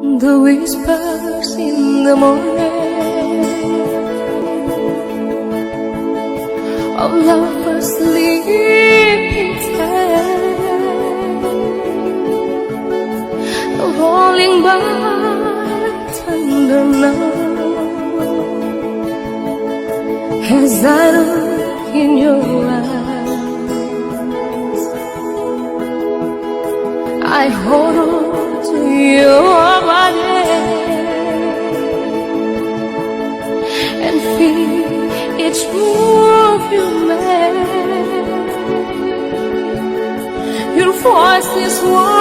The whispers in the morning of lovers sleeping tight, falling by tender night. As I look in your eyes, I hold on to your body and feel each move you make. Your voice is warm